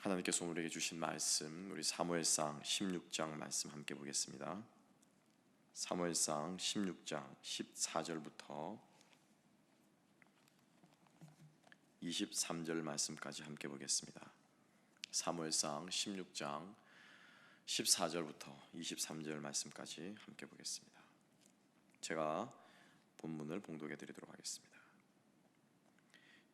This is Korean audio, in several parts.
하나님께서 우리에게 주신 말씀, 우리 사무엘상 16장 말씀 함께 보겠습니다. 사무엘상 16장 14절부터 23절 말씀까지 함께 보겠습니다. 사무엘상 16장 14절부터 23절 말씀까지 함께 보겠습니다. 제가 본문을 봉독해 드리도록 하겠습니다.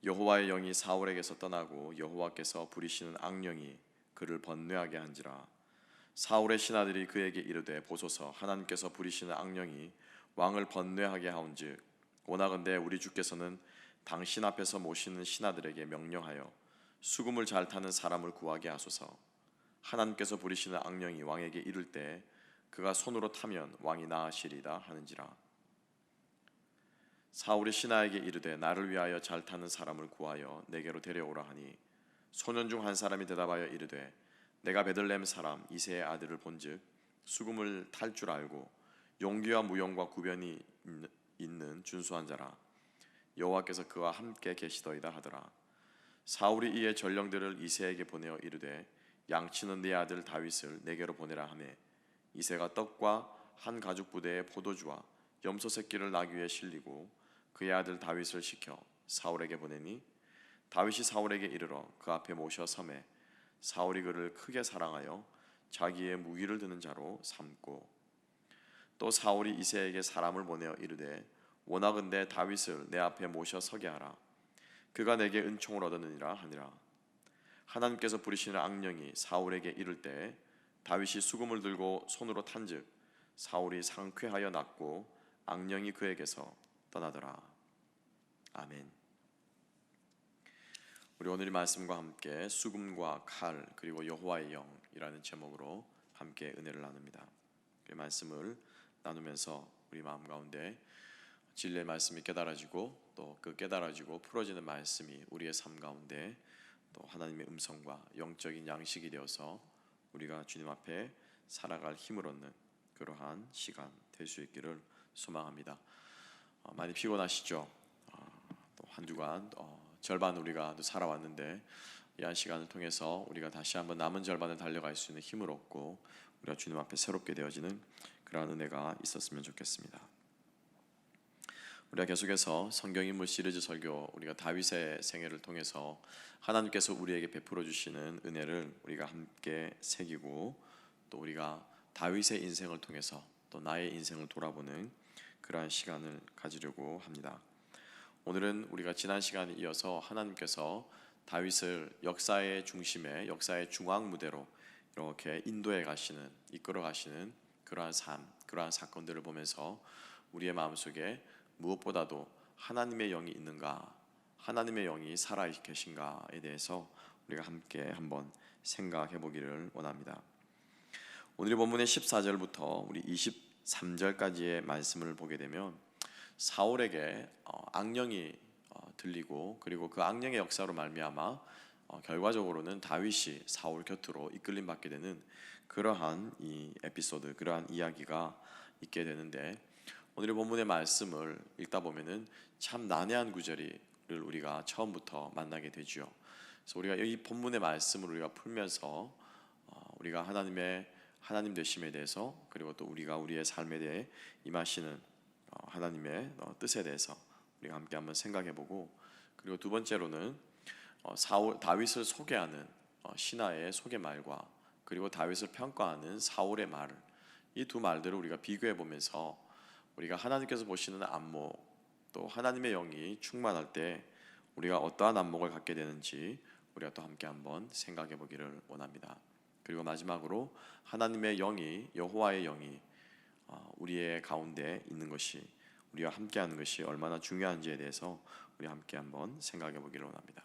여호와의 영이 사울에게서 떠나고 여호와께서 부리시는 악령이 그를 번뇌하게 한지라. 사울의 신하들이 그에게 이르되, 보소서, 하나님께서 부리시는 악령이 왕을 번뇌하게 하온즉 원하건대 우리 주께서는 당신 앞에서 모시는 신하들에게 명령하여 수금을 잘 타는 사람을 구하게 하소서. 하나님께서 부리시는 악령이 왕에게 이를 때 그가 손으로 타면 왕이 나으시리다 하는지라. 사울이 신하에게 이르되, 나를 위하여 잘 타는 사람을 구하여 내게로 데려오라 하니, 소년 중 한 사람이 대답하여 이르되, 내가 베들레헴 사람 이새의 아들을 본즉 수금을 탈 줄 알고 용기와 무용과 구변이 있는 준수한 자라. 여호와께서 그와 함께 계시더이다 하더라. 사울이 이에 전령들을 이새에게 보내어 이르되, 양치는 네 아들 다윗을 내게로 보내라 하매, 이새가 떡과 한 가죽 부대에 포도주와 염소 새끼를 나귀 위에 실리고 그의 아들 다윗을 시켜 사울에게 보내니, 다윗이 사울에게 이르러 그 앞에 모셔 섬에 사울이 그를 크게 사랑하여 자기의 무기를 드는 자로 삼고, 또 사울이 이새에게 사람을 보내어 이르되, 원하건대 다윗을 내 앞에 모셔 서게 하라. 그가 내게 은총을 얻으느니라 하니라. 하나님께서 부리시는 악령이 사울에게 이를 때 다윗이 수금을 들고 손으로 탄즉 사울이 상쾌하여 낫고 악령이 그에게서 떠나더라. 아멘. 우리 오늘 이 말씀과 함께 수금과 칼 그리고 여호와의 영이라는 제목으로 함께 은혜를 나눕니다. 이 말씀을 나누면서 우리 마음 가운데 진리의 말씀이 깨달아지고 또 그 깨달아지고 풀어지는 말씀이 우리의 삶 가운데 또 하나님의 음성과 영적인 양식이 되어서 우리가 주님 앞에 살아갈 힘을 얻는 그러한 시간 될 수 있기를 소망합니다. 많이 피곤하시죠? 또 한 주간 절반 우리가 또 살아왔는데 이 한 시간을 통해서 우리가 다시 한번 남은 절반을 달려갈 수 있는 힘을 얻고 우리가 주님 앞에 새롭게 되어지는 그러한 은혜가 있었으면 좋겠습니다. 우리가 계속해서 성경 인물 시리즈 설교, 우리가 다윗의 생애를 통해서 하나님께서 우리에게 베풀어 주시는 은혜를 우리가 함께 새기고, 또 우리가 다윗의 인생을 통해서 또 나의 인생을 돌아보는 그러한 시간을 가지려고 합니다. 오늘은 우리가 지난 시간에 이어서 하나님께서 다윗을 역사의 중심에, 역사의 중앙 무대로 이렇게 인도해 가시는, 이끌어 가시는 그러한 삶, 그러한 사건들을 보면서 우리의 마음속에 무엇보다도 하나님의 영이 있는가, 하나님의 영이 살아 계신가에 대해서 우리가 함께 한번 생각해 보기를 원합니다. 오늘 본문의 14절부터 우리 23절까지의 말씀을 보게 되면 사울에게 악령이 들리고, 그리고 그 악령의 역사로 말미암아 결과적으로는 다윗이 사울 곁으로 이끌림 받게 되는 그러한 이 에피소드, 그러한 이야기가 있게 되는데, 오늘의 본문의 말씀을 읽다 보면은 참 난해한 구절을 우리가 처음부터 만나게 되죠. 그래서 우리가 이 본문의 말씀을 우리가 풀면서 우리가 하나님 되심에 대해서, 그리고 또 우리가 우리의 삶에 대해 임하시는 하나님의 뜻에 대해서 우리가 함께 한번 생각해보고, 그리고 두 번째로는 다윗을 소개하는 신하의 소개말과 그리고 다윗을 평가하는 사울의 말, 이 두 말들을 우리가 비교해보면서 우리가 하나님께서 보시는 안목, 또 하나님의 영이 충만할 때 우리가 어떠한 안목을 갖게 되는지 우리가 또 함께 한번 생각해 보기를 원합니다. 그리고 마지막으로 하나님의 영이, 여호와의 영이 우리의 가운데 있는 것이, 우리와 함께하는 것이 얼마나 중요한지에 대해서 우리 함께 한번 생각해 보기를 원합니다.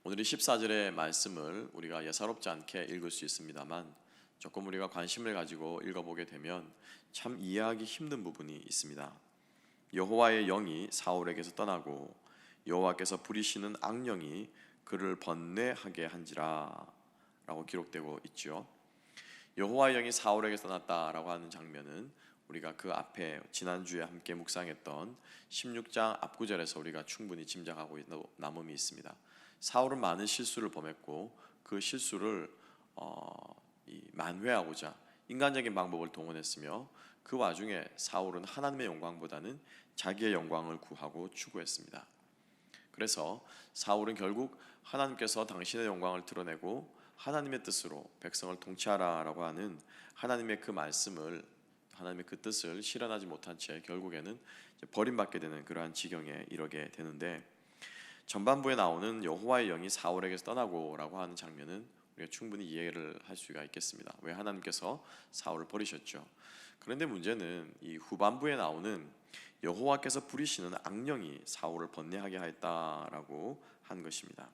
오늘 이 14절의 말씀을 우리가 예사롭지 않게 읽을 수 있습니다만, 조금 우리가 관심을 가지고 읽어보게 되면 참 이해하기 힘든 부분이 있습니다. 여호와의 영이 사울에게서 떠나고 여호와께서 부리시는 악령이 그를 번뇌하게 한지라 라고 기록되고 있죠. 여호와의 영이 사울에게서 떠났다라고 하는 장면은 우리가 그 앞에 지난주에 함께 묵상했던 16장 앞구절에서 우리가 충분히 짐작하고 있는 남음이 있습니다. 사울은 많은 실수를 범했고 그 실수를 만회하고자 인간적인 방법을 동원했으며 그 와중에 사울은 하나님의 영광보다는 자기의 영광을 구하고 추구했습니다. 그래서 사울은 결국 하나님께서 당신의 영광을 드러내고 하나님의 뜻으로 백성을 통치하라라고 하는 하나님의 그 말씀을, 하나님의 그 뜻을 실현하지 못한 채 결국에는 버림받게 되는 그러한 지경에 이르게 되는데, 전반부에 나오는 여호와의 영이 사울에게서 떠나고라고 하는 장면은 우리가 충분히 이해를 할 수가 있겠습니다. 왜 하나님께서 사울을 버리셨죠? 그런데 문제는 이 후반부에 나오는 여호와께서 부리시는 악령이 사울을 번뇌하게 하였다라고 한 것입니다.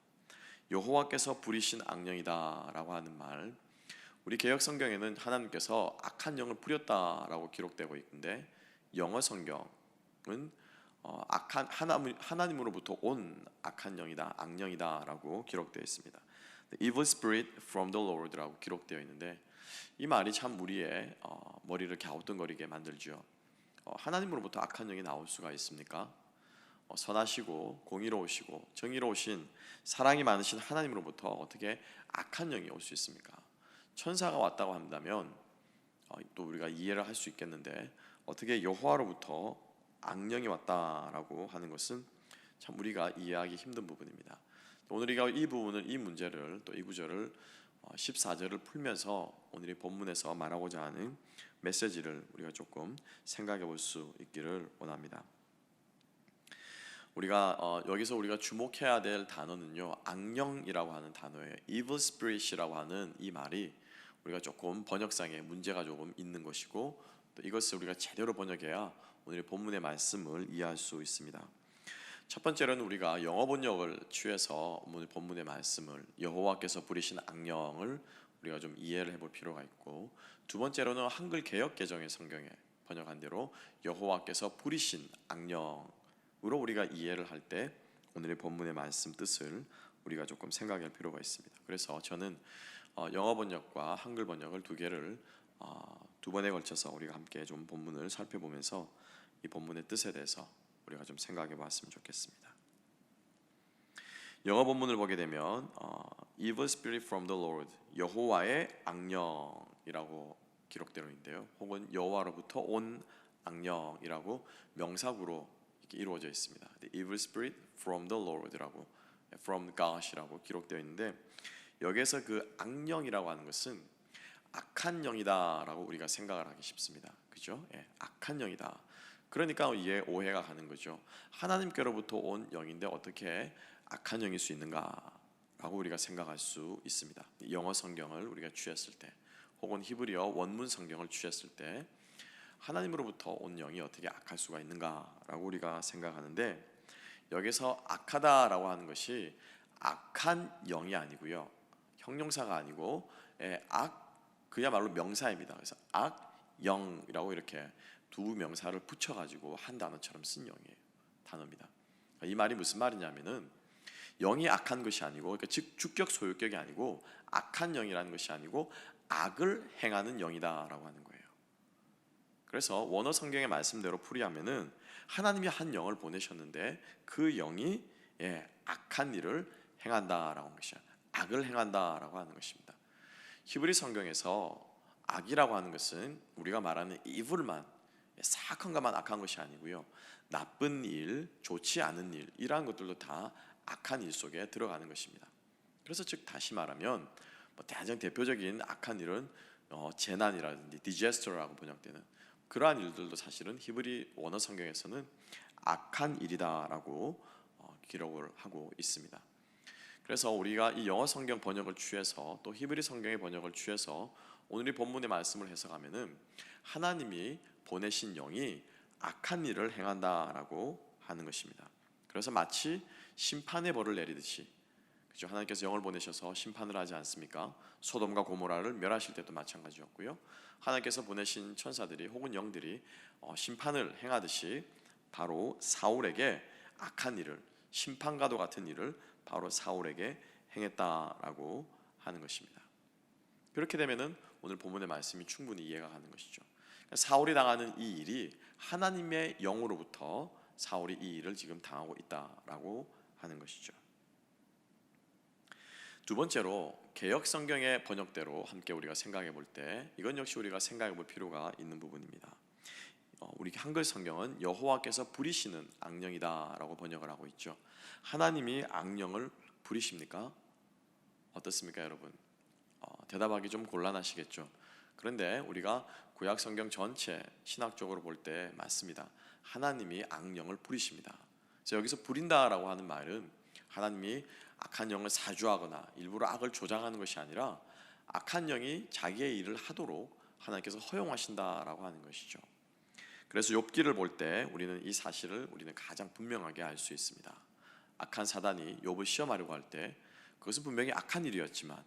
여호와께서 부리신 악령이다라고 하는 말, 우리 개역 성경에는 하나님께서 악한 영을 부렸다라고 기록되고 있는데, 영어 성경은 악한 하나님으로부터 온 악한 영이다, 악령이다라고 기록되어 있습니다. The evil spirit from the Lord라고 기록되어 있는데, 이 말이 참 우리의 머리를 갸우뚱거리게 만들죠. 하나님으로부터 악한 영이 나올 수가 있습니까? 선하시고 공의로우시고 정의로우신 사랑이 많으신 하나님으로부터 어떻게 악한 영이 올 수 있습니까? 천사가 왔다고 한다면 또 우리가 이해를 할 수 있겠는데, 어떻게 여호와로부터 악령이 왔다라고 하는 것은 참 우리가 이해하기 힘든 부분입니다. 오늘 우리가 이 부분을, 이 문제를, 또 이 구절을 14절을 풀면서 오늘의 본문에서 말하고자 하는 메시지를 우리가 조금 생각해 볼 수 있기를 원합니다. 우리가 여기서 우리가 주목해야 될 단어는요, 악령이라고 하는 단어예요. evil spirit이라고 하는 이 말이 우리가 조금 번역상에 문제가 조금 있는 것이고, 또 이것을 우리가 제대로 번역해야 오늘의 본문의 말씀을 이해할 수 있습니다. 첫 번째로는 우리가 영어 번역을 취해서 오늘 본문의 말씀을, 여호와께서 부리신 악령을 우리가 좀 이해를 해볼 필요가 있고, 두 번째로는 한글 개역 개정의 성경에 번역한 대로 여호와께서 부리신 악령으로 우리가 이해를 할 때 오늘의 본문의 말씀 뜻을 우리가 조금 생각할 필요가 있습니다. 그래서 저는 영어 번역과 한글 번역을 두 개를 두 번에 걸쳐서 우리가 함께 좀 본문을 살펴보면서 이 본문의 뜻에 대해서 우리가 좀 생각해 봤으면 좋겠습니다. 영어 본문을 보게 되면 evil spirit from the Lord, 여호와의 악령이라고 기록되어 있는데요, 혹은 여호와로부터 온 악령이라고 명사구로 이렇게 이루어져 있습니다. The evil spirit from the Lord라고, from God이라고 기록되어 있는데, 여기에서 그 악령이라고 하는 것은 악한 영이다라고 우리가 생각을 하기 쉽습니다. 그죠? 예, 악한 영이다. 그러니까 이해 오해가 가는 거죠. 하나님께로부터 온 영인데 어떻게 악한 영일 수 있는가라고 우리가 생각할 수 있습니다. 영어 성경을 우리가 취했을 때, 혹은 히브리어 원문 성경을 취했을 때 하나님으로부터 온 영이 어떻게 악할 수가 있는가라고 우리가 생각하는데, 여기서 악하다라고 하는 것이 악한 영이 아니고요, 형용사가 아니고 그야말로 명사입니다. 그래서 악영이라고 이렇게 두 명사를 붙여가지고 한 단어처럼 쓴 단어입니다. 이 말이 무슨 말이냐면은, 영이 악한 것이 아니고, 그러니까 즉 주격 소유격이 아니고, 악한 영이라는 것이 아니고 악을 행하는 영이다라고 하는 거예요. 그래서 원어 성경의 말씀대로 풀이하면은 하나님이 한 영을 보내셨는데 그 영이 악한 일을 행한다라고 하는 것이야. 악을 행한다라고 하는 것입니다. 히브리 성경에서 악이라고 하는 것은 우리가 말하는 evil만, 사악한 것만 악한 것이 아니고요, 나쁜 일, 좋지 않은 일, 이러한 것들도 다 악한 일 속에 들어가는 것입니다. 그래서 즉 다시 말하면 가장 대표적인 악한 일은 재난이라든지 디제스터라고 번역되는 그러한 일들도 사실은 히브리 원어 성경에서는 악한 일이다라고 기록을 하고 있습니다. 그래서 우리가 이 영어 성경 번역을 취해서 또 히브리 성경의 번역을 취해서 오늘 이 본문의 말씀을 해석하면은 하나님이 보내신 영이 악한 일을 행한다라고 하는 것입니다. 그래서 마치 심판의 벌을 내리듯이, 그죠? 하나님께서 영을 보내셔서 심판을 하지 않습니까? 소돔과 고모라를 멸하실 때도 마찬가지였고요. 하나님께서 보내신 천사들이 혹은 영들이 심판을 행하듯이 바로 사울에게 악한 일을, 심판과도 같은 일을 바로 사울에게 행했다라고 하는 것입니다. 그렇게 되면은 오늘 본문의 말씀이 충분히 이해가 가는 것이죠. 사울이 당하는 이 일이 하나님의 영으로부터 사울이 이 일을 지금 당하고 있다라고 하는 것이죠. 두 번째로 개역 성경의 번역대로 함께 우리가 생각해 볼 때 이건 역시 우리가 생각해 볼 필요가 있는 부분입니다. 우리 한글 성경은 여호와께서 부리시는 악령이다라고 번역을 하고 있죠. 하나님이 악령을 부리십니까? 어떻습니까, 여러분? 대답하기 좀 곤란하시겠죠. 그런데 우리가 구약 성경 전체 신학적으로 볼 때 맞습니다. 하나님이 악령을 부리십니다. 그래서 여기서 부린다라고 하는 말은 하나님이 악한 영을 사주하거나 일부러 악을 조장하는 것이 아니라 악한 영이 자기의 일을 하도록 하나님께서 허용하신다라고 하는 것이죠. 그래서 욥기를 볼 때 우리는 이 사실을 가장 분명하게 알 수 있습니다. 악한 사단이 욥을 시험하려고 할 때 그것은 분명히 악한 일이었지만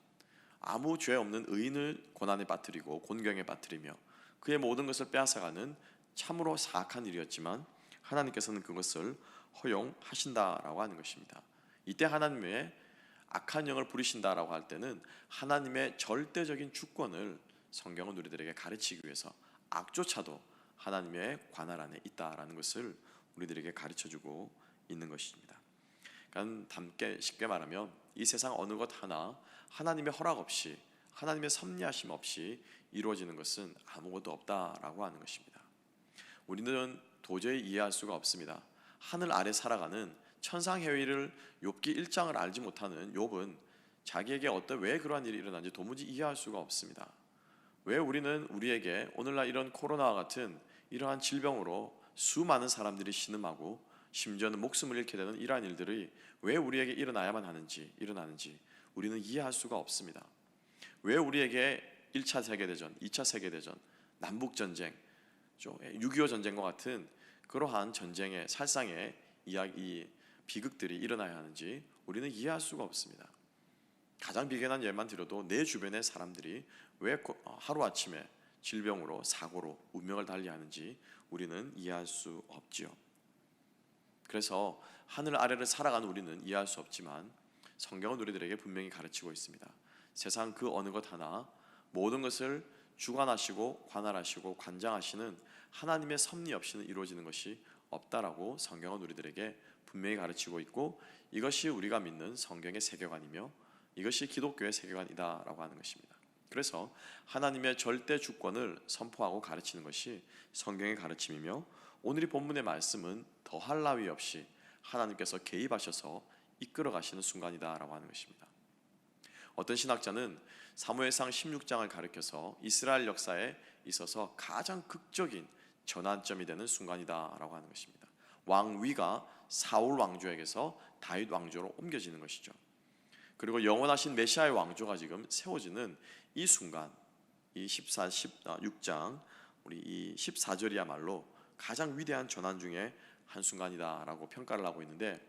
아무 죄 없는 의인을 고난에 빠뜨리고 곤경에 빠뜨리며 그의 모든 것을 빼앗아가는 참으로 사악한 일이었지만 하나님께서는 그것을 허용하신다라고 하는 것입니다. 이때 하나님의 악한 영을 부리신다라고 할 때는 하나님의 절대적인 주권을 성경은 우리들에게 가르치기 위해서 악조차도 하나님의 관할 안에 있다라는 것을 우리들에게 가르쳐주고 있는 것입니다. 그러니까 쉽게 말하면 이 세상 어느 것 하나 하나님의 허락 없이 하나님의 섭리하심 없이 이루어지는 것은 아무것도 없다라고 하는 것입니다. 우리는 도저히 이해할 수가 없습니다. 하늘 아래 살아가는 천상해위를 욥기 1장을 알지 못하는 욥은 자기에게 왜 그러한 일이 일어난지 도무지 이해할 수가 없습니다. 왜 우리는 우리에게 오늘날 이런 코로나와 같은 이러한 질병으로 수많은 사람들이 신음하고 심지어는 목숨을 잃게 되는 이러한 일들이 왜 우리에게 일어나야만 하는지 우리는 이해할 수가 없습니다. 왜 우리에게 1차 세계대전, 2차 세계대전, 남북전쟁, 6.25 전쟁과 같은 그러한 전쟁의 살상의 이야기 비극들이 일어나야 하는지 우리는 이해할 수가 없습니다. 가장 비견한 예만 들어도 내 주변의 사람들이 왜 하루아침에 질병으로 사고로 운명을 달리하는지 우리는 이해할 수 없지요. 그래서 하늘 아래를 살아가는 우리는 이해할 수 없지만 성경은 우리들에게 분명히 가르치고 있습니다. 세상 그 어느 것 하나 모든 것을 주관하시고 관할하시고 관장하시는 하나님의 섭리 없이는 이루어지는 것이 없다라고 성경은 우리들에게 분명히 가르치고 있고 이것이 우리가 믿는 성경의 세계관이며 이것이 기독교의 세계관이다라고 하는 것입니다. 그래서 하나님의 절대 주권을 선포하고 가르치는 것이 성경의 가르침이며 오늘 이 본문의 말씀은 더할 나위 없이 하나님께서 개입하셔서 이끌어 가시는 순간이다라고 하는 것입니다. 어떤 신학자는 사무엘상 16장을 가리켜서 이스라엘 역사에 있어서 가장 극적인 전환점이 되는 순간이다라고 하는 것입니다. 왕위가 사울 왕조에게서 다윗 왕조로 옮겨지는 것이죠. 그리고 영원하신 메시아의 왕조가 지금 세워지는 이 순간, 이 16장 우리 이 14절이야말로 가장 위대한 전환 중에 한 순간이다라고 평가를 하고 있는데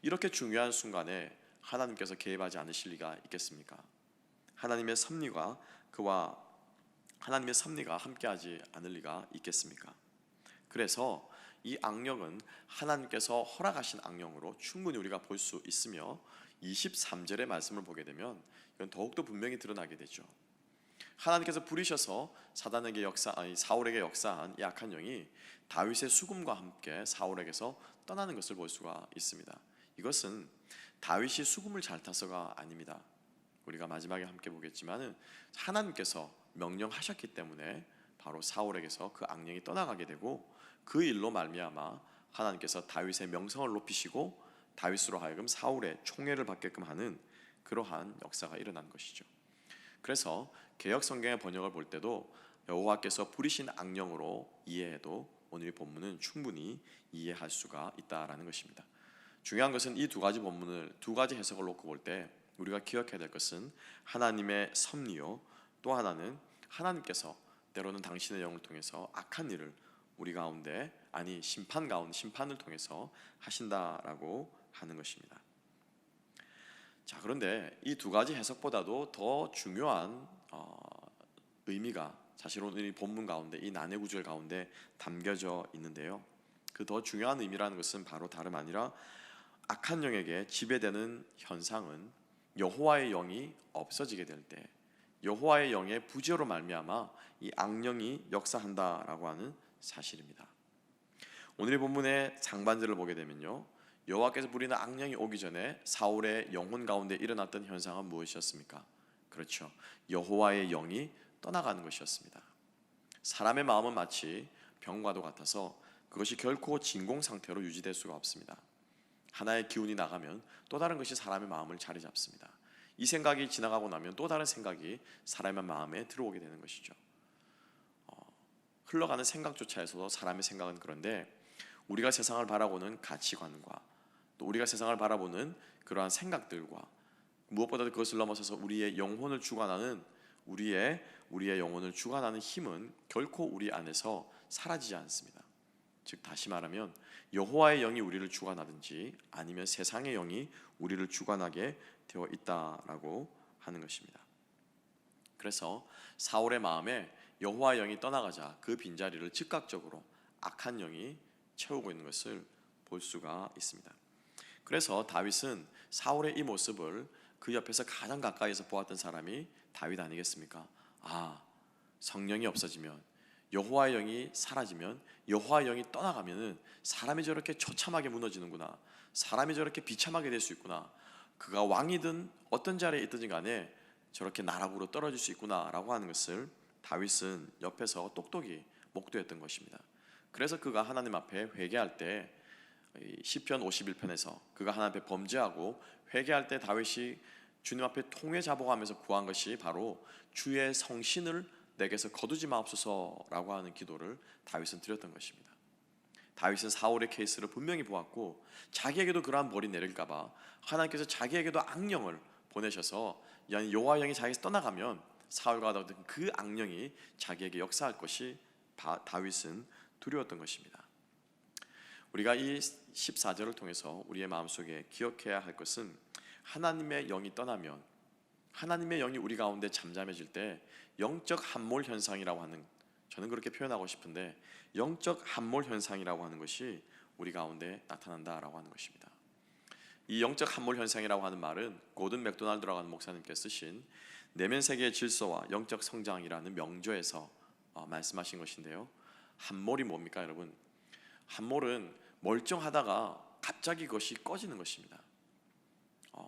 이렇게 중요한 순간에 하나님께서 개입하지 않으실 리가 있겠습니까? 하나님의 섭리가 함께하지 않을 리가 있겠습니까? 그래서 이 악령은 하나님께서 허락하신 악령으로 충분히 우리가 볼 수 있으며 23절의 말씀을 보게 되면 이건 더욱더 분명히 드러나게 되죠. 하나님께서 부리셔서 사울에게 역사한 이 악한 영이 다윗의 수금과 함께 사울에게서 떠나는 것을 볼 수가 있습니다. 이것은 다윗이 수금을 잘 타서가 아닙니다. 우리가 마지막에 함께 보겠지만은 하나님께서 명령하셨기 때문에 바로 사울에게서 그 악령이 떠나가게 되고 그 일로 말미암아 하나님께서 다윗의 명성을 높이시고 다윗으로 하여금 사울의 총애를 받게끔 하는 그러한 역사가 일어난 것이죠. 그래서 개역 성경의 번역을 볼 때도 여호와께서 부리신 악령으로 이해해도 오늘 본문은 충분히 이해할 수가 있다라는 것입니다. 중요한 것은 이 두 가지 해석을 놓고 볼 때 우리가 기억해야 될 것은 하나님의 섭리요, 또 하나는 하나님께서 때로는 당신의 영을 통해서 악한 일을 우리 가운데 심판을 통해서 하신다라고 하는 것입니다. 자, 그런데 이 두 가지 해석보다도 더 중요한 의미가 사실 오늘 이 본문 가운데 이 난해 구절 가운데 담겨져 있는데요. 그 더 중요한 의미라는 것은 바로 다름 아니라 악한 영에게 지배되는 현상은 여호와의 영이 없어지게 될 때, 여호와의 영의 부재로 말미암아 이 악령이 역사한다라고 하는 사실입니다. 오늘의 본문의 상반절을 보게 되면요, 여호와께서 부리는 악령이 오기 전에 사울의 영혼 가운데 일어났던 현상은 무엇이었습니까? 그렇죠, 여호와의 영이 떠나가는 것이었습니다. 사람의 마음은 마치 병과도 같아서 그것이 결코 진공 상태로 유지될 수가 없습니다. 하나의 기운이 나가면 또 다른 것이 사람의 마음을 자리 잡습니다. 이 생각이 지나가고 나면 또 다른 생각이 사람의 마음에 들어오게 되는 것이죠. 흘러가는 생각조차에서도 사람의 생각은 그런데, 우리가 세상을 바라보는 가치관과 또 우리가 세상을 바라보는 그러한 생각들과 무엇보다도 그것을 넘어서서 우리의 영혼을 주관하는 우리의 영혼을 주관하는 힘은 결코 우리 안에서 사라지지 않습니다. 즉 다시 말하면 여호와의 영이 우리를 주관하든지 아니면 세상의 영이 우리를 주관하게 되어 있다라고 하는 것입니다. 그래서 사울의 마음에 여호와의 영이 떠나가자 그 빈자리를 즉각적으로 악한 영이 채우고 있는 것을 볼 수가 있습니다. 그래서 다윗은 사울의 이 모습을 그 옆에서 가장 가까이서 보았던 사람이 다윗 아니겠습니까? 성령이 없어지면, 여호와의 영이 사라지면, 여호와의 영이 떠나가면은 사람이 저렇게 처참하게 무너지는구나, 사람이 저렇게 비참하게 될 수 있구나, 그가 왕이든 어떤 자리에 있든지 간에 저렇게 나락으로 떨어질 수 있구나라고 하는 것을 다윗은 옆에서 똑똑히 목도했던 것입니다. 그래서 그가 하나님 앞에 회개할 때 시편 51편에서 그가 하나님 앞에 범죄하고 회개할 때 다윗이 주님 앞에 통회 자복하면서 구한 것이 바로 주의 성신을 내게서 거두지 마옵소서라고 하는 기도를 다윗은 드렸던 것입니다. 다윗은 사울의 케이스를 분명히 보았고 자기에게도 그러한 벌이 내릴까 봐 하나님께서 자기에게도 악령을 보내셔서 여호와의 영이 자기에서 떠나가면 사울과 같은 그 악령이 자기에게 역사할 것이 다윗은 두려웠던 것입니다. 우리가 이 14절을 통해서 우리의 마음속에 기억해야 할 것은, 하나님의 영이 떠나면, 하나님의 영이 우리 가운데 잠잠해질 때 영적 함몰 현상이라고 하는, 저는 그렇게 표현하고 싶은데 영적 함몰 현상이라고 하는 것이 우리 가운데 나타난다라고 하는 것입니다. 이 영적 함몰 현상이라고 하는 말은 고든 맥도날드라고 하는 목사님께서 쓰신 내면 세계의 질서와 영적 성장이라는 명조에서 말씀하신 것인데요, 함몰이 뭡니까 여러분? 함몰은 멀쩡하다가 갑자기 그것이 꺼지는 것입니다.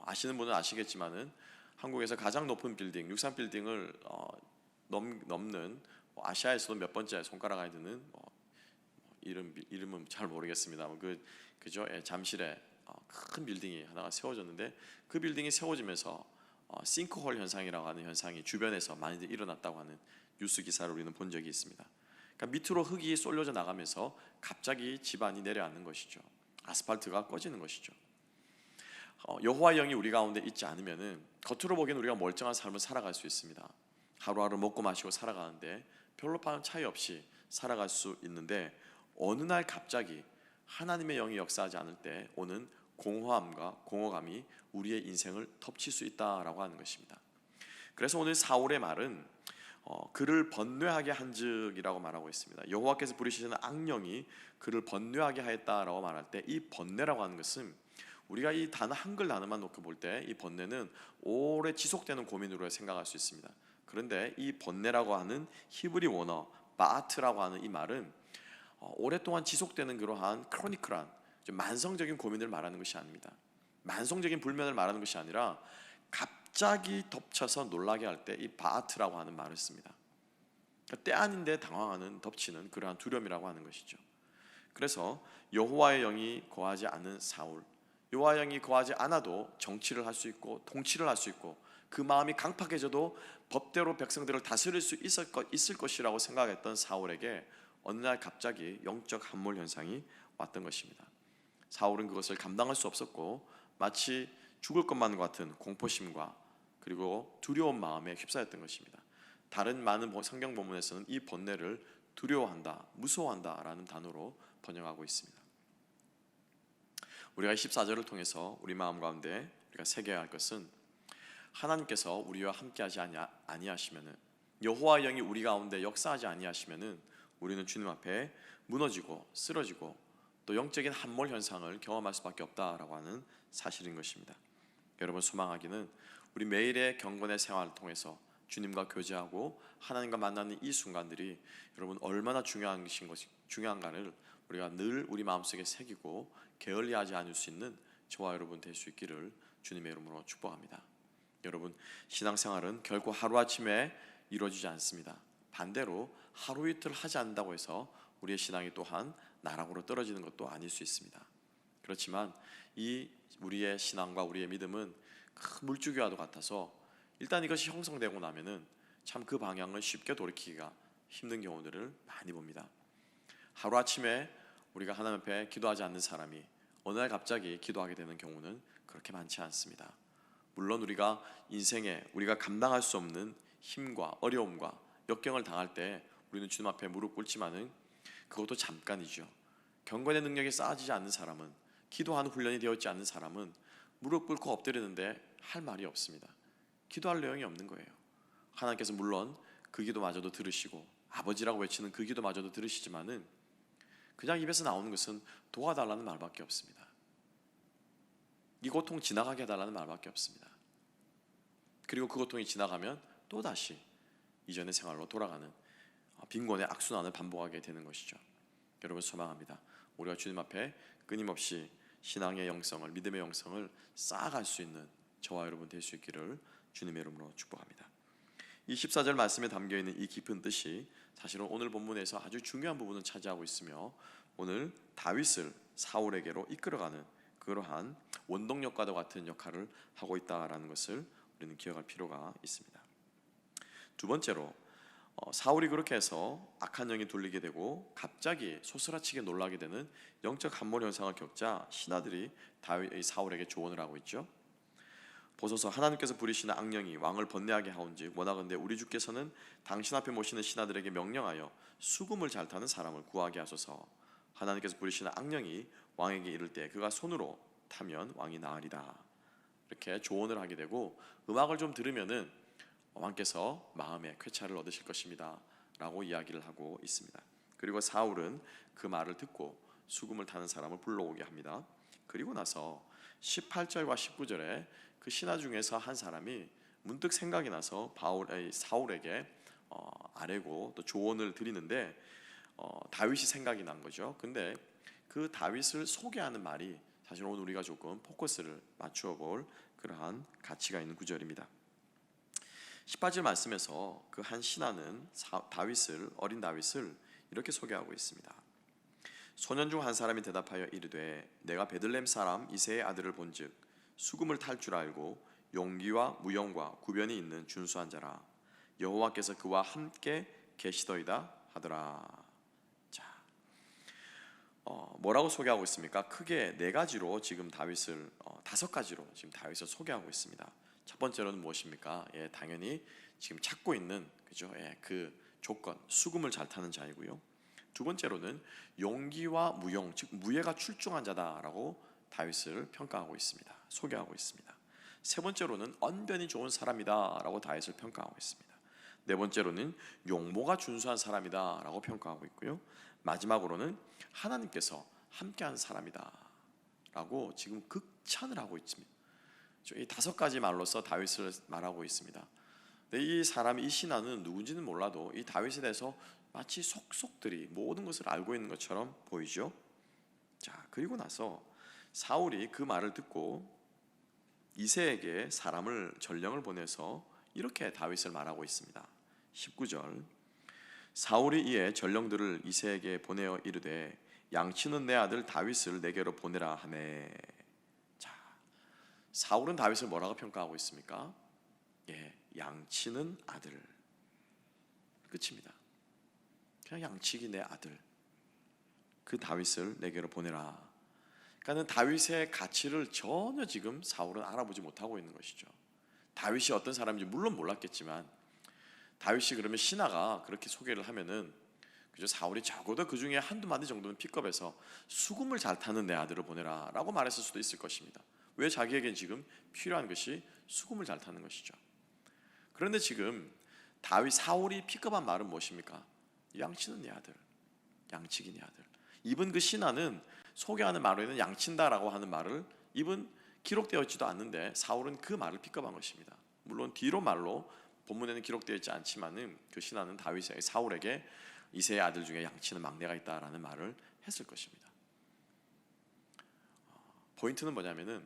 아시는 분은 아시겠지만은 한국에서 가장 높은 빌딩, 63빌딩을 넘는 아시아에서도 몇 번째 손가락 안에 드는 이름은 잘 모르겠습니다만 그죠? 잠실에 큰 빌딩이 하나가 세워졌는데, 그 빌딩이 세워지면서 싱크홀 현상이라고 하는 현상이 주변에서 많이들 일어났다고 하는 뉴스 기사를 우리는 본 적이 있습니다. 그러니까 밑으로 흙이 쏠려져 나가면서 갑자기 집안이 내려앉는 것이죠. 아스팔트가 꺼지는 것이죠. 여호와의 영이 우리 가운데 있지 않으면은 겉으로 보기엔 우리가 멀쩡한 삶을 살아갈 수 있습니다. 하루하루 먹고 마시고 살아가는데 별로 차이 없이 살아갈 수 있는데, 어느 날 갑자기 하나님의 영이 역사하지 않을 때 오는 공허함과 공허감이 우리의 인생을 덮칠 수 있다라고 하는 것입니다. 그래서 오늘 사울의 말은 그를 번뇌하게 한즉이라고 말하고 있습니다. 여호와께서 부리시는 악령이 그를 번뇌하게 하였다라고 말할 때, 이 번뇌라고 하는 것은 우리가 이 단어 한글 단어만 놓고 볼 때 이 번뇌는 오래 지속되는 고민으로 생각할 수 있습니다. 그런데 이 번뇌라고 하는 히브리 원어 바트라고 하는 이 말은 오랫동안 지속되는 그러한 크로니클한 만성적인 고민을 말하는 것이 아닙니다. 만성적인 불면을 말하는 것이 아니라 갑자기 덮쳐서 놀라게 할 때 이 바트라고 하는 말을 씁니다. 그러니까 때 아닌데 당황하는, 덮치는 그러한 두려움이라고 하는 것이죠. 그래서 여호와의 영이 거하지 않는 사울, 여호와의 영이 거하지 않아도 정치를 할 수 있고 통치를 할 수 있고 그 마음이 강팍해져도 법대로 백성들을 다스릴 수 있을 것이라고 생각했던 사울에게 어느 날 갑자기 영적 함몰 현상이 왔던 것입니다. 사울은 그것을 감당할 수 없었고 마치 죽을 것만 같은 공포심과 그리고 두려운 마음에 휩싸였던 것입니다. 다른 많은 성경 본문에서는 이 번뇌를 두려워한다, 무서워한다라는 단어로 번역하고 있습니다. 우리가 14절을 통해서 우리 마음 가운데 우리가 새겨야 할 것은, 하나님께서 우리와 함께하지 아니하시면은, 여호와의 영이 우리 가운데 역사하지 아니하시면은 우리는 주님 앞에 무너지고 쓰러지고 또 영적인 함몰 현상을 경험할 수밖에 없다라고 하는 사실인 것입니다. 여러분, 소망하기는 우리 매일의 경건의 생활을 통해서 주님과 교제하고 하나님과 만나는 이 순간들이 여러분 얼마나 중요한가를 우리가 늘 우리 마음속에 새기고 게을리하지 않을 수 있는 저와 여러분 될 수 있기를 주님의 이름으로 축복합니다. 여러분, 신앙생활은 결코 하루아침에 이루어지지 않습니다. 반대로 하루 이틀 하지 않는다고 해서 우리의 신앙이 또한 나락으로 떨어지는 것도 아닐 수 있습니다. 그렇지만 이 우리의 신앙과 우리의 믿음은 큰 물줄기와도 같아서 일단 이것이 형성되고 나면은 참 그 방향을 쉽게 돌이키기가 힘든 경우들을 많이 봅니다. 하루아침에 우리가 하나님 앞에 기도하지 않는 사람이 어느 날 갑자기 기도하게 되는 경우는 그렇게 많지 않습니다. 물론 우리가 인생에 우리가 감당할 수 없는 힘과 어려움과 역경을 당할 때 우리는 주님 앞에 무릎 꿇지만은 그것도 잠깐이죠. 경건의 능력이 쌓아지지 않는 사람은, 기도하는 훈련이 되어있지 않는 사람은 무릎 꿇고 엎드리는데 할 말이 없습니다. 기도할 내용이 없는 거예요. 하나님께서 물론 그 기도마저도 들으시고 아버지라고 외치는 그 기도마저도 들으시지만은 그냥 입에서 나오는 것은 도와달라는 말밖에 없습니다. 이 고통 지나가게 해달라는 말밖에 없습니다. 그리고 그 고통이 지나가면 또다시 이전의 생활로 돌아가는 빈곤의 악순환을 반복하게 되는 것이죠. 여러분, 소망합니다. 우리가 주님 앞에 끊임없이 신앙의 영성을, 믿음의 영성을 쌓아갈 수 있는 저와 여러분 될 수 있기를 주님의 이름으로 축복합니다. 이 14절 말씀에 담겨있는 이 깊은 뜻이 사실은 오늘 본문에서 아주 중요한 부분을 차지하고 있으며 오늘 다윗을 사울에게로 이끌어가는 그러한 원동력과도 같은 역할을 하고 있다라는 것을 우리는 기억할 필요가 있습니다. 두 번째로 사울이 그렇게 해서 악한 영이 돌리게 되고 갑자기 소스라치게 놀라게 되는 영적 함몰 현상을 겪자 신하들이 사울에게 조언을 하고 있죠. 보소서, 하나님께서 부리시는 악령이 왕을 번뇌하게 하온즉 원하건대 우리 주께서는 당신 앞에 모시는 신하들에게 명령하여 수금을 잘 타는 사람을 구하게 하소서. 하나님께서 부리시는 악령이 왕에게 이를 때 그가 손으로 타면 왕이 나으리다. 이렇게 조언을 하게 되고 음악을 좀 들으면은 왕께서 마음의 쾌차를 얻으실 것입니다 라고 이야기를 하고 있습니다. 그리고 사울은 그 말을 듣고 수금을 타는 사람을 불러오게 합니다. 그리고 나서 18절과 19절에 그 신하 중에서 한 사람이 문득 생각이 나서 사울에게 아뢰고 또 조언을 드리는데 다윗이 생각이 난 거죠. 근데 그 다윗을 소개하는 말이 사실 오늘 우리가 조금 포커스를 맞추어 볼 그러한 가치가 있는 구절입니다. 18절 말씀에서 그 한 신하는 어린 다윗을 이렇게 소개하고 있습니다. 소년 중 한 사람이 대답하여 이르되 내가 베들레헴 사람 이새의 아들을 본즉 수금을 탈 줄 알고 용기와 무용과 구변이 있는 준수한 자라. 여호와께서 그와 함께 계시더이다 하더라. 자, 뭐라고 소개하고 있습니까? 크게 네 가지로 지금 다윗을 다섯 가지로 지금 다윗을 소개하고 있습니다. 첫 번째로는 무엇입니까? 당연히 지금 찾고 있는 그죠? 그 조건, 수금을 잘 타는 자이고요. 두 번째로는 용기와 무용, 즉 무예가 출중한 자다라고 다윗을 평가하고 있습니다. 소개하고 있습니다. 세 번째로는 언변이 좋은 사람이다라고 다윗을 평가하고 있습니다. 네 번째로는 용모가 준수한 사람이다라고 평가하고 있고요. 마지막으로는 하나님께서 함께한 사람이다라고 지금 극찬을 하고 있습니다. 이 다섯 가지 말로서 다윗을 말하고 있습니다. 근데 이 사람이, 이 신하는 누군지는 몰라도 이 다윗에 대해서 마치 속속들이 모든 것을 알고 있는 것처럼 보이죠. 자, 그리고 나서 사울이 그 말을 듣고 이새에게 전령을 보내서 이렇게 다윗을 말하고 있습니다. 19절, 사울이 이에 전령들을 이새에게 보내어 이르되 양치는 내 아들 다윗을 내게로 보내라 하매. 자, 사울은 다윗을 뭐라고 평가하고 있습니까? 양치는 아들. 끝입니다. 그냥 양치기 내 아들, 그 다윗을 내게로 보내라. 그러니까 다윗의 가치를 전혀 지금 사울은 알아보지 못하고 있는 것이죠. 다윗이 어떤 사람인지 물론 몰랐겠지만 다윗이 그러면 신하가 그렇게 소개를 하면은 그죠? 사울이 적어도 그 중에 한두 마디 정도는 픽업해서 수금을 잘 타는 내 아들을 보내라 라고 말했을 수도 있을 것입니다. 왜? 자기에겐 지금 필요한 것이 수금을 잘 타는 것이죠. 그런데 지금 사울이 픽업한 말은 무엇입니까? 양치는 내 아들, 양치기 내 아들. 이번 그 신하는 소개하는 말로는 양친다라고 하는 말을 입은 기록되어 있지도 않는데 사울은 그 말을 픽업한 것입니다. 물론 뒤로 말로 본문에는 기록되어 있지 않지만은 그 신하는 다윗의 사울에게 이새의 아들 중에 양치는 막내가 있다라는 말을 했을 것입니다. 포인트는 뭐냐면은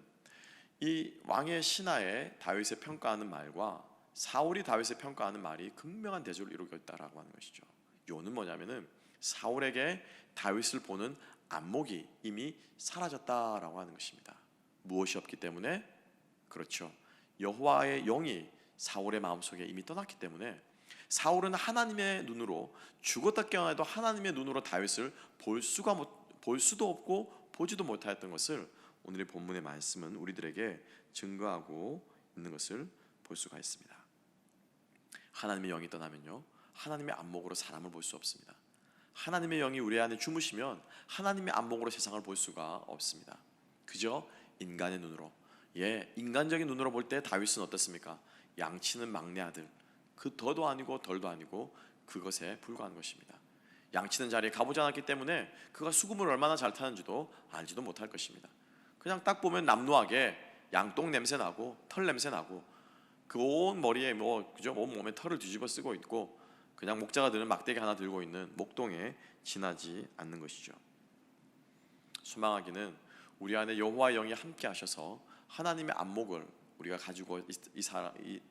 이 왕의 신하에 다윗을 평가하는 말과 사울이 다윗을 평가하는 말이 극명한 대조를 이루고 있다라고 하는 것이죠. 요는 뭐냐면은 사울에게 다윗을 보는 안목이 이미 사라졌다라고 하는 것입니다. 무엇이 없기 때문에? 그렇죠. 여호와의 영이 사울의 마음속에 이미 떠났기 때문에 사울은 하나님의 눈으로 죽었다 깨어나도 하나님의 눈으로 다윗을 볼 수도 없고 보지도 못하였던 것을 오늘의 본문의 말씀은 우리들에게 증거하고 있는 것을 볼 수가 있습니다. 하나님의 영이 떠나면요, 하나님의 안목으로 사람을 볼 수 없습니다. 하나님의 영이 우리 안에 주무시면 하나님의 안목으로 세상을 볼 수가 없습니다. 그저 인간의 눈으로, 인간적인 눈으로 볼 때 다윗은 어떻습니까? 양치는 막내 아들, 그 더도 아니고 덜도 아니고 그것에 불과한 것입니다. 양치는 자리에 가보지 않았기 때문에 그가 수금을 얼마나 잘 타는지도 알지도 못할 것입니다. 그냥 딱 보면 남루하게 양똥 냄새 나고 털 냄새 나고 그 온 머리에 그죠? 온 몸에 털을 뒤집어 쓰고 있고 그냥 목자가 드는 막대기 하나 들고 있는 목동에 지나지 않는 것이죠. 소망하기는 우리 안에 여호와의 영이 함께 하셔서 하나님의 안목을 우리가 가지고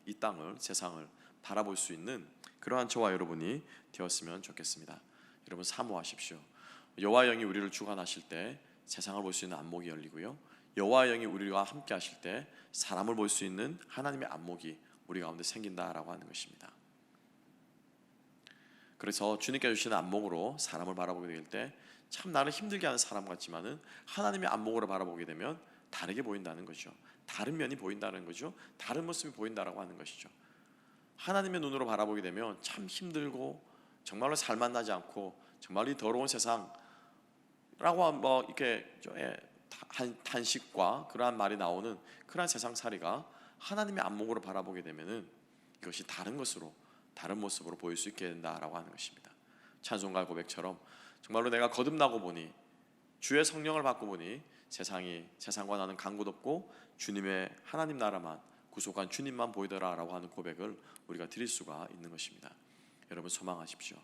이 땅을, 세상을 바라볼 수 있는 그러한 저와 여러분이 되었으면 좋겠습니다. 여러분 사모하십시오. 여호와의 영이 우리를 주관하실 때 세상을 볼 수 있는 안목이 열리고요, 여호와의 영이 우리와 함께 하실 때 사람을 볼 수 있는 하나님의 안목이 우리 가운데 생긴다라고 하는 것입니다. 그래서 주님께 주시는 안목으로 사람을 바라보게 될 때 참 나를 힘들게 하는 사람 같지만은 하나님의 안목으로 바라보게 되면 다르게 보인다는 거죠. 다른 면이 보인다는 거죠. 다른 모습이 보인다라고 하는 것이죠. 하나님의 눈으로 바라보게 되면 참 힘들고 정말로 살맛나지 않고 정말 이 더러운 세상라고 이렇게 탄식과 그러한 말이 나오는 그러한 세상살이가 하나님의 안목으로 바라보게 되면은 이것이 다른 것으로, 다른 모습으로 보일 수 있게 된다라고 하는 것입니다. 찬송가 고백처럼 정말로 내가 거듭나고 보니, 주의 성령을 받고 보니 세상과 나는 간 곳 없고 주님의 하나님 나라만, 구속한 주님만 보이더라라고 하는 고백을 우리가 드릴 수가 있는 것입니다. 여러분 소망하십시오.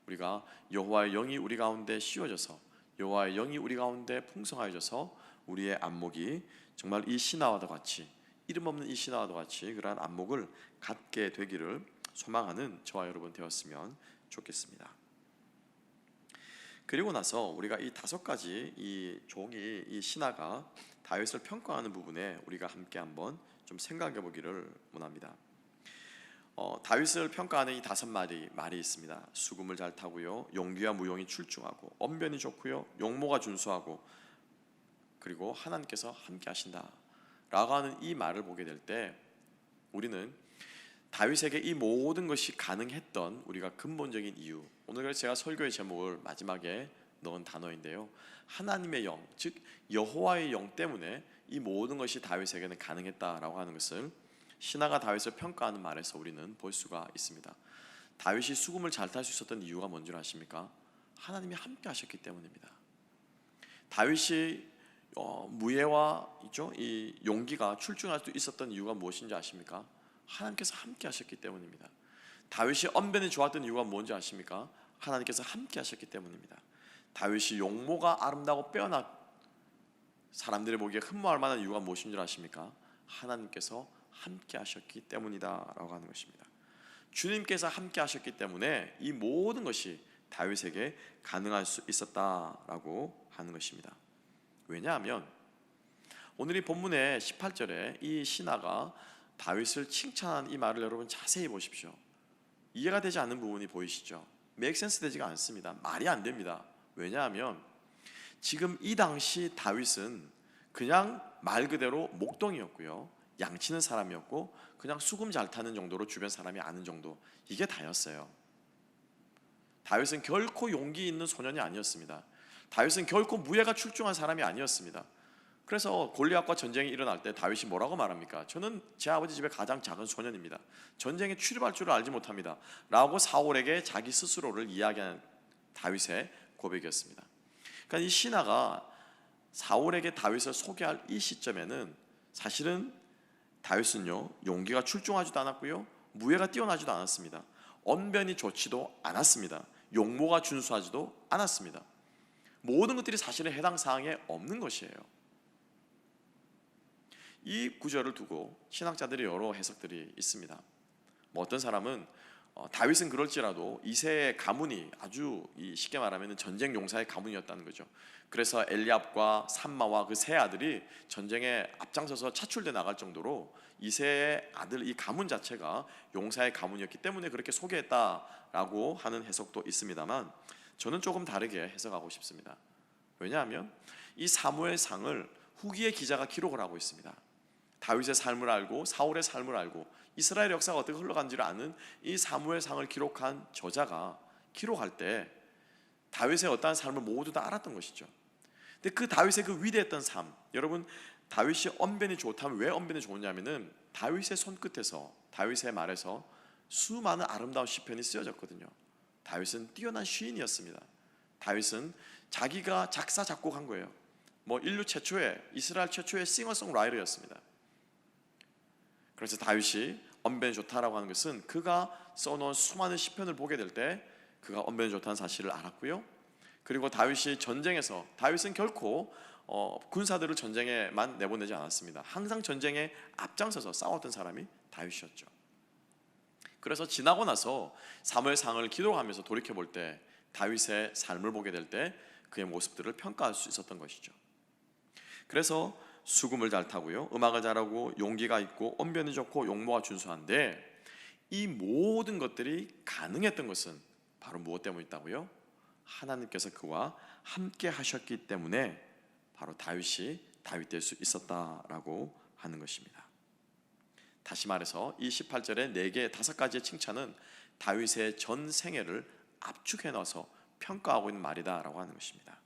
우리가 여호와의 영이 우리 가운데 씌워져서, 여호와의 영이 우리 가운데 풍성하여져서 우리의 안목이 정말 이 신하와도 같이, 이름 없는 이 신하와도 같이 그러한 안목을 갖게 되기를 소망하는 저와 여러분 되었으면 좋겠습니다. 그리고 나서 우리가 이 5가지 이 종이, 이 신하가 다윗을 평가하는 부분에 우리가 함께 한번 좀 생각해 보기를 원합니다. 다윗을 평가하는 이 5마디 말이 있습니다. 수금을 잘 타고요, 용기와 무용이 출중하고, 언변이 좋고요, 용모가 준수하고, 그리고 하나님께서 함께 하신다 라고 하는 이 말을 보게 될 때 우리는 다윗에게 이 모든 것이 가능했던 우리가 근본적인 이유, 오늘 제가 설교의 제목을 마지막에 넣은 단어인데요, 하나님의 영, 즉 여호와의 영 때문에 이 모든 것이 다윗에게는 가능했다라고 하는 것을 신하가 다윗을 평가하는 말에서 우리는 볼 수가 있습니다. 다윗이 수금을 잘 탈 수 있었던 이유가 뭔지 아십니까? 하나님이 함께 하셨기 때문입니다. 다윗이 무예와 이 용기가 출중할 수 있었던 이유가 무엇인지 아십니까? 하나님께서 함께 하셨기 때문입니다. 다윗이 언변이 좋았던 이유가 뭔지 아십니까? 하나님께서 함께 하셨기 때문입니다. 다윗이 용모가 아름다고 빼어나 사람들이 보기에 흠모할 만한 이유가 무엇인 줄 아십니까? 하나님께서 함께 하셨기 때문이다 라고 하는 것입니다. 주님께서 함께 하셨기 때문에 이 모든 것이 다윗에게 가능할 수 있었다라고 하는 것입니다. 왜냐하면 오늘 이 본문의 18절에 이 신하가 다윗을 칭찬한 이 말을 여러분 자세히 보십시오. 이해가 되지 않는 부분이 보이시죠? make sense 되지가 않습니다. 말이 안 됩니다. 왜냐하면 지금 이 당시 다윗은 그냥 말 그대로 목동이었고요, 양치는 사람이었고 그냥 수금 잘 타는 정도로 주변 사람이 아는 정도, 이게 다였어요. 다윗은 결코 용기 있는 소년이 아니었습니다. 다윗은 결코 무예가 출중한 사람이 아니었습니다. 그래서 골리앗과 전쟁이 일어날 때 다윗이 뭐라고 말합니까? 저는 제 아버지 집에 가장 작은 소년입니다. 전쟁에 출입할 줄을 알지 못합니다 라고 사울에게 자기 스스로를 이야기하는 다윗의 고백이었습니다. 그러니까 이 신하가 사울에게 다윗을 소개할 이 시점에는 사실은 다윗은요, 용기가 출중하지도 않았고요, 무예가 뛰어나지도 않았습니다. 언변이 좋지도 않았습니다. 용모가 준수하지도 않았습니다. 모든 것들이 사실은 해당 사항에 없는 것이에요. 이 구절을 두고 신학자들의 여러 해석들이 있습니다. 어떤 사람은 다윗은 그럴지라도 이새의 가문이 아주 쉽게 말하면 전쟁 용사의 가문이었다는 거죠. 그래서 엘리압과 삼마와 그 세 아들이 전쟁에 앞장서서 차출돼 나갈 정도로 이새의 아들 이 가문 자체가 용사의 가문이었기 때문에 그렇게 소개했다라고 하는 해석도 있습니다만, 저는 조금 다르게 해석하고 싶습니다. 왜냐하면 이 사무엘상을 후기의 기자가 기록을 하고 있습니다. 다윗의 삶을 알고 사울의 삶을 알고 이스라엘 역사가 어떻게 흘러간지를 아는 이 사무엘상을 기록한 저자가 기록할 때 다윗의 어떠한 삶을 모두 다 알았던 것이죠. 근데 그 다윗의 그 위대했던 삶, 여러분, 다윗이 언변이 좋다면 왜 언변이 좋냐면은 다윗의 손끝에서, 다윗의 말에서 수많은 아름다운 시편이 쓰여졌거든요. 다윗은 뛰어난 시인이었습니다. 다윗은 자기가 작사 작곡한 거예요. 인류 최초의, 이스라엘 최초의 싱어송라이터였습니다. 그래서 다윗이 언변이 좋다라고 하는 것은 그가 써놓은 수많은 시편을 보게 될 때 그가 언변이 좋다는 사실을 알았고요. 그리고 다윗이 전쟁에서, 다윗은 결코 군사들을 전쟁에만 내보내지 않았습니다. 항상 전쟁에 앞장서서 싸웠던 사람이 다윗이었죠. 그래서 지나고 나서 사무엘상을 기록하면서 돌이켜볼 때 다윗의 삶을 보게 될 때 그의 모습들을 평가할 수 있었던 것이죠. 그래서 수금을 잘 타고요, 음악을 잘하고 용기가 있고 언변이 좋고 용모가 준수한데, 이 모든 것들이 가능했던 것은 바로 무엇 때문에 있다고요? 하나님께서 그와 함께 하셨기 때문에 바로 다윗이 다윗 될 수 있었다라고 하는 것입니다. 다시 말해서 이 18절의 4개, 5가지의 칭찬은 다윗의 전 생애를 압축해 넣어서 평가하고 있는 말이다라고 하는 것입니다.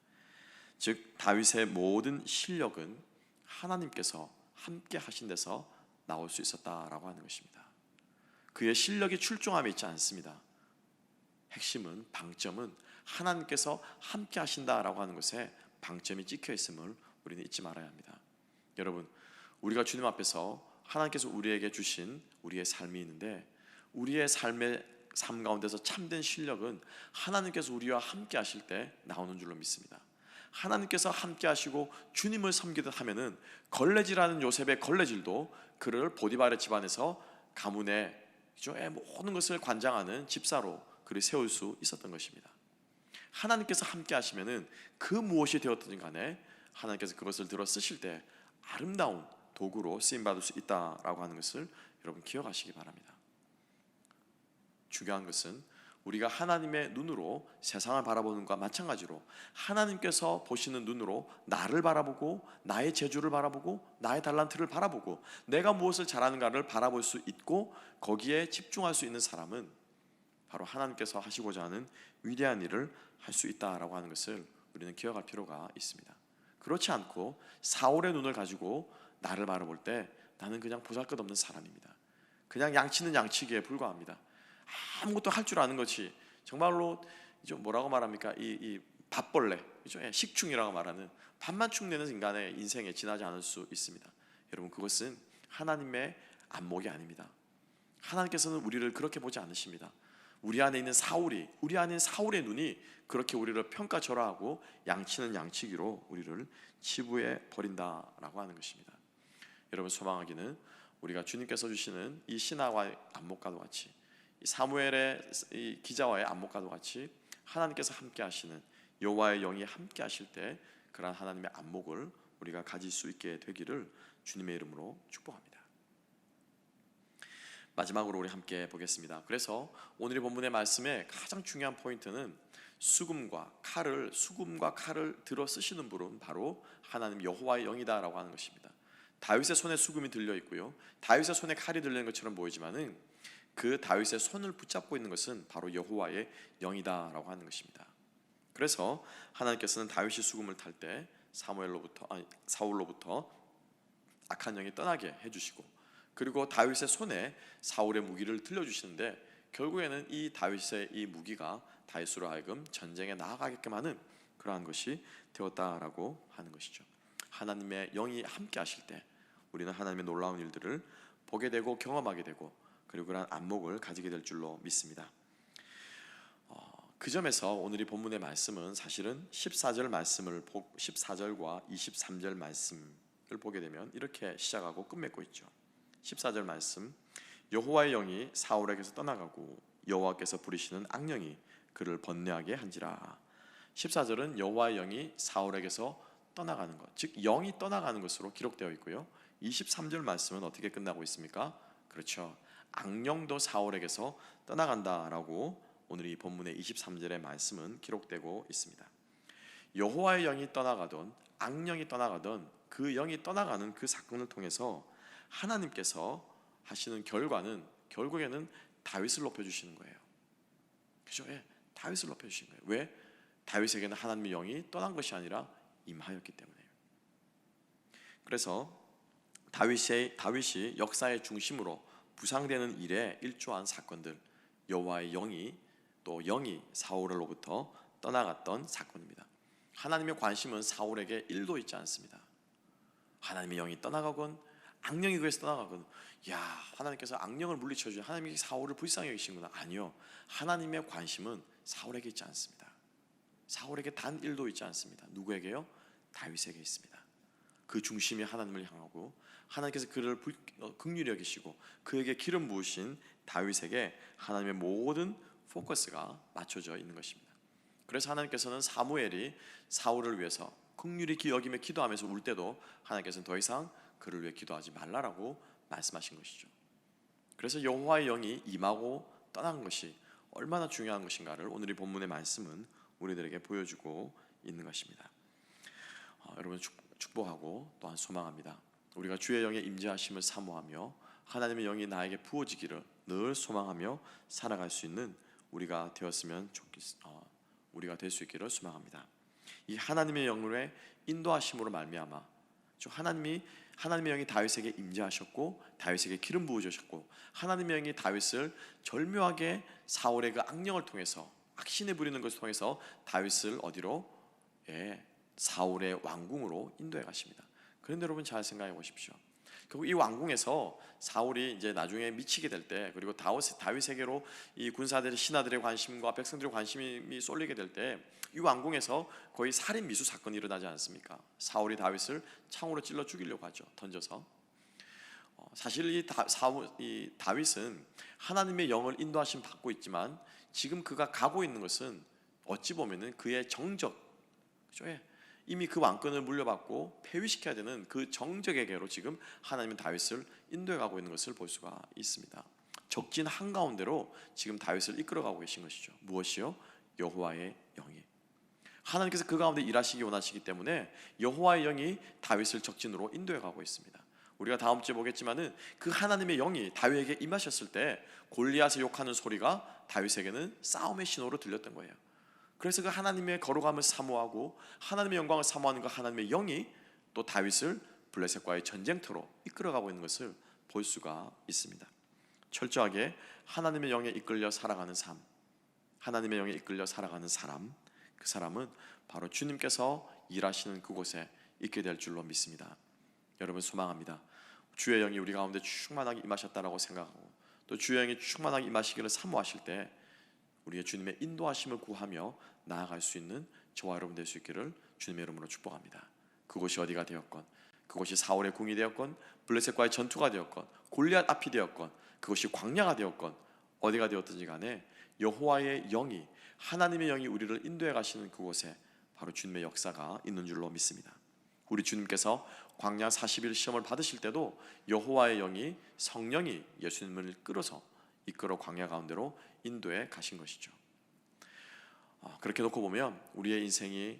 즉 다윗의 모든 실력은 하나님께서 함께 하신 데서 나올 수 있었다라고 하는 것입니다. 그의 실력이 출중함에 있지 않습니다. 핵심은, 방점은 하나님께서 함께 하신다라고 하는 것에 방점이 찍혀 있음을 우리는 잊지 말아야 합니다. 여러분, 우리가 주님 앞에서 하나님께서 우리에게 주신 우리의 삶이 있는데, 우리의 삶 가운데서 참된 실력은 하나님께서 우리와 함께 하실 때 나오는 줄로 믿습니다. 하나님께서 함께 하시고 주님을 섬기듯 하면은 걸레질하는 요셉의 걸레질도 그를 보디발의 집안에서 가문의 모든 것을 관장하는 집사로 그를 세울 수 있었던 것입니다. 하나님께서 함께 하시면은 그 무엇이 되었든 간에 하나님께서 그것을 들어 쓰실 때 아름다운 도구로 쓰임받을 수 있다라고 하는 것을 여러분 기억하시기 바랍니다. 중요한 것은 우리가 하나님의 눈으로 세상을 바라보는 것과 마찬가지로 하나님께서 보시는 눈으로 나를 바라보고 나의 재주를 바라보고 나의 달란트를 바라보고 내가 무엇을 잘하는가를 바라볼 수 있고 거기에 집중할 수 있는 사람은 바로 하나님께서 하시고자 하는 위대한 일을 할 수 있다라고 하는 것을 우리는 기억할 필요가 있습니다. 그렇지 않고 사울의 눈을 가지고 나를 바라볼 때 나는 그냥 보잘것없는 사람입니다. 그냥 양치는 양치기에 불과합니다. 아무것도 할 줄 아는 것이 정말로 뭐라고 말합니까? 이 밥벌레, 그죠? 식충이라고 말하는 밥만 축내는 인간의 인생에 지나지 않을 수 있습니다. 여러분, 그것은 하나님의 안목이 아닙니다. 하나님께서는 우리를 그렇게 보지 않으십니다. 우리 안에 있는 사울의 눈이 그렇게 우리를 평가절하하고 양치는 양치기로 우리를 치부해 버린다라고 하는 것입니다. 여러분, 소망하기는 우리가 주님께서 주시는 이 신하와의 안목과도 같이, 이 사무엘의 이 기자와의 안목과도 같이 하나님께서 함께 하시는 여호와의 영이 함께 하실 때 그러한 하나님의 안목을 우리가 가질 수 있게 되기를 주님의 이름으로 축복합니다. 마지막으로 우리 함께 보겠습니다. 그래서 오늘의 본문의 말씀의 가장 중요한 포인트는 수금과 칼을 들어 쓰시는 분은 바로 하나님 여호와의 영이다라고 하는 것입니다. 다윗의 손에 수금이 들려 있고요, 다윗의 손에 칼이 들려 있는 것처럼 보이지만은 그 다윗의 손을 붙잡고 있는 것은 바로 여호와의 영이다라고 하는 것입니다. 그래서 하나님께서는 다윗이 수금을 탈 때 사울로부터 악한 영이 떠나게 해주시고, 그리고 다윗의 손에 사울의 무기를 들려주시는데 결국에는 이 다윗의 이 무기가 다윗으로 하여금 전쟁에 나아가게끔 하는 그러한 것이 되었다라고 하는 것이죠. 하나님의 영이 함께 하실 때 우리는 하나님의 놀라운 일들을 보게 되고 경험하게 되고 그리고 그러한 안목을 가지게 될 줄로 믿습니다. 그 점에서 오늘 이 본문의 말씀은 사실은 14절과 23절 말씀을 보게 되면 이렇게 시작하고 끝맺고 있죠. 14절 말씀, 여호와의 영이 사울에게서 떠나가고 여호와께서 부리시는 악령이 그를 번뇌하게 한지라. 14절은 여호와의 영이 사울에게서 떠나가는 것, 즉 영이 떠나가는 것으로 기록되어 있고요. 23절 말씀은 어떻게 끝나고 있습니까? 그렇죠. 악령도 사울에게서 떠나간다라고 오늘 이 본문의 23절의 말씀은 기록되고 있습니다. 여호와의 영이 떠나가던 악령이 떠나가던 그 영이 떠나가는 그 사건을 통해서 하나님께서 하시는 결과는 결국에는 다윗을 높여주시는 거예요. 그죠? 예, 다윗을 높여주신 거예요. 왜? 다윗에게는 하나님의 영이 떠난 것이 아니라 임하였기 때문에. 그래서 다윗이 역사의 중심으로 부상되는 일에 일조한 사건들, 여호와의 영이 사울로부터 떠나갔던 사건입니다. 하나님의 관심은 사울에게 1도 있지 않습니다. 하나님의 영이 떠나가건 악령이 그에서 떠나가건, 야, 하나님께서 악령을 물리쳐주신 하나님이 사울을 불쌍히 여기시는구나. 아니요, 하나님의 관심은 사울에게 있지 않습니다. 사울에게 단 1도 있지 않습니다. 누구에게요? 다윗에게 있습니다. 그 중심이 하나님을 향하고 하나님께서 그를 긍휼히 여기시고 그에게 기름 부으신 다윗에게 하나님의 모든 포커스가 맞춰져 있는 것입니다. 그래서 하나님께서는 사무엘이 사울을 위해서 긍휼히 여기며 기도하면서 울 때도 하나님께서는 더 이상 그를 위해 기도하지 말라라고 말씀하신 것이죠. 그래서 여호와의 영이 임하고 떠난 것이 얼마나 중요한 것인가를 오늘 이 본문의 말씀은 우리들에게 보여주고 있는 것입니다. 여러분 축복하고 또한 소망합니다. 우리가 주의 영의 임재하심을 사모하며 하나님의 영이 나에게 부어지기를 늘 소망하며 살아갈 수 있는 우리가 될 수 있기를 소망합니다. 이 하나님의 영의 인도하심으로 말미암아 하나님의 영이 다윗에게 임재하셨고 다윗에게 기름 부으셨고 하나님의 영이 다윗을 절묘하게 사울의 그 악령을 통해서 악신을 부리는 것을 통해서 다윗을 어디로? 사울의 왕궁으로 인도해 가십니다. 그런데 여러분 잘 생각해 보십시오. 결국 이 왕궁에서 사울이 이제 나중에 미치게 될 때, 그리고 다윗에게로 이 군사들의 신하들의 관심과 백성들의 관심이 쏠리게 될 때, 이 왕궁에서 거의 살인 미수 사건이 일어나지 않습니까? 사울이 다윗을 창으로 찔러 죽이려고 하죠. 던져서. 사실 이 다윗은 하나님의 영을 인도하심 받고 있지만 지금 그가 가고 있는 것은 어찌 보면은 그의 정적, 그죠? 이미 그 왕권을 물려받고 폐위시켜야 되는 그 정적에게로 지금 하나님은 다윗을 인도해 가고 있는 것을 볼 수가 있습니다. 적진 한가운데로 지금 다윗을 이끌어가고 계신 것이죠. 무엇이요? 여호와의 영이. 하나님께서 그 가운데 일하시기 원하시기 때문에 여호와의 영이 다윗을 적진으로 인도해 가고 있습니다. 우리가 다음 주에 보겠지만은 그 하나님의 영이 다윗에게 임하셨을 때 골리앗을 욕하는 소리가 다윗에게는 싸움의 신호로 들렸던 거예요. 그래서 그 하나님의 거룩함을 사모하고 하나님의 영광을 사모하는 그 하나님의 영이 또 다윗을 블레셋과의 전쟁터로 이끌어가고 있는 것을 볼 수가 있습니다. 철저하게 하나님의 영에 이끌려 살아가는 삶, 하나님의 영에 이끌려 살아가는 사람, 그 사람은 바로 주님께서 일하시는 그곳에 있게 될 줄로 믿습니다. 여러분 소망합니다. 주의 영이 우리 가운데 충만하게 임하셨다라고 생각하고 또 주의 영이 충만하게 임하시기를 사모하실 때 우리의 주님의 인도하심을 구하며 나아갈 수 있는 저와 여러분 될 수 있기를 주님의 이름으로 축복합니다. 그곳이 어디가 되었건, 그곳이 사울의 궁이 되었건, 블레셋과의 전투가 되었건, 골리앗 앞이 되었건, 그것이 광야가 되었건, 어디가 되었든지 간에 여호와의 영이, 하나님의 영이 우리를 인도해 가시는 그곳에 바로 주님의 역사가 있는 줄로 믿습니다. 우리 주님께서 광야 40일 시험을 받으실 때도 여호와의 영이, 성령이 예수님을 이끌어 광야 가운데로 인도해 가신 것이죠. 그렇게 놓고 보면 우리의 인생이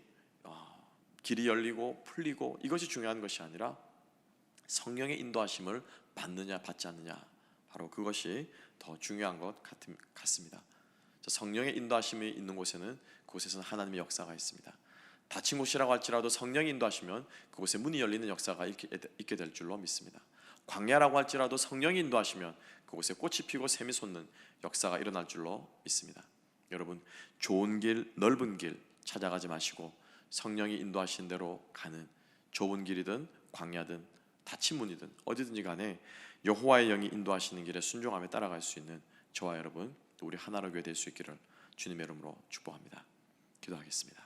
길이 열리고 풀리고 이것이 중요한 것이 아니라 성령의 인도하심을 받느냐 받지 않느냐, 바로 그것이 더 중요한 것 같습니다. 성령의 인도하심이 있는 곳에는 그곳에서는 하나님의 역사가 있습니다. 닫힌 곳이라고 할지라도 성령이 인도하시면 그곳에 문이 열리는 역사가 있게 될 줄로 믿습니다. 광야라고 할지라도 성령이 인도하시면 그곳에 꽃이 피고 샘이 솟는 역사가 일어날 줄로 믿습니다. 여러분, 좋은 길, 넓은 길 찾아가지 마시고 성령이 인도하신 대로 가는 좁은 길이든 광야든 닫힌 문이든 어디든지 간에 여호와의 영이 인도하시는 길에 순종하며 따라갈 수 있는 저와 여러분, 또 우리 하나로 교회 될 수 있기를 주님의 이름으로 축복합니다. 기도하겠습니다.